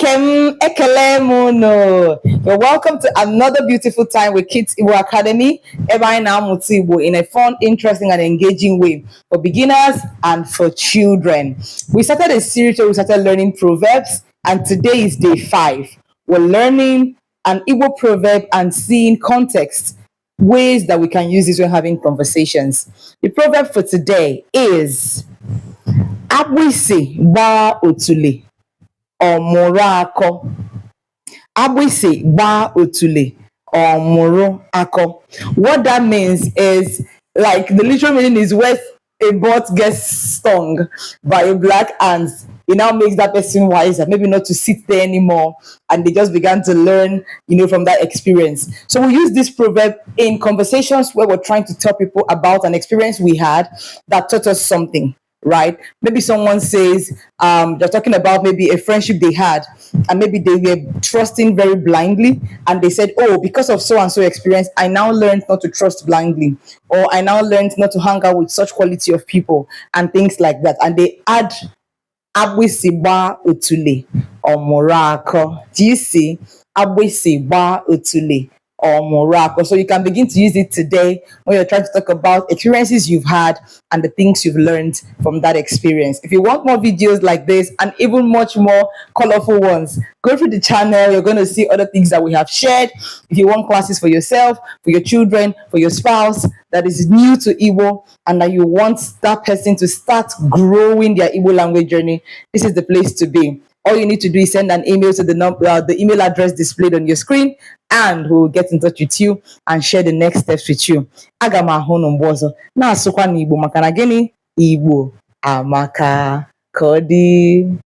Nkem Ekelemuno. You're welcome to another beautiful time with Kids Igbo Academy. Every now Igbo in a fun, interesting, and engaging way for beginners and for children. We started a series where we started learning proverbs, and today is day 5. We're learning an Igbo proverb and seeing context, ways that we can use this when having conversations. The proverb for today is Abwisi ba otule ọmụrụ akọ. Agbịsị gba otule ọmụrụ akọ. What that means is, like, the literal meaning is where a bird gets stung by a black ant, it now makes that person wiser, maybe not to sit there anymore, and they just began to learn, from that experience. So we use this proverb in conversations where we're trying to tell people about an experience we had that taught us something. Right? Maybe someone says, they're talking about maybe a friendship they had, and maybe they were trusting very blindly, and they said, oh, because of so and so experience, I now learned not to trust blindly, or I now learned not to hang out with such quality of people, and things like that. And they add Abwisiba Utule or Morako. Do you see? Abwisiba Utule or Morocco. So you can begin to use it today when you're trying to talk about experiences you've had and the things you've learned from that experience. If you want more videos like this and even much more colorful ones, go through the channel. You're going to see other things that we have shared. If you want classes for yourself, for your children, for your spouse that is new to Igbo, and that you want that person to start growing their Igbo language journey, this is the place to be. All you need to do is send an email to the email address displayed on your screen, and we'll get in touch with you and share the next steps with you. Aga m ahụ n'ụbọzọ na-asụkwa n'Igbo maka na gịnị Igbo amaka ka ọ dị.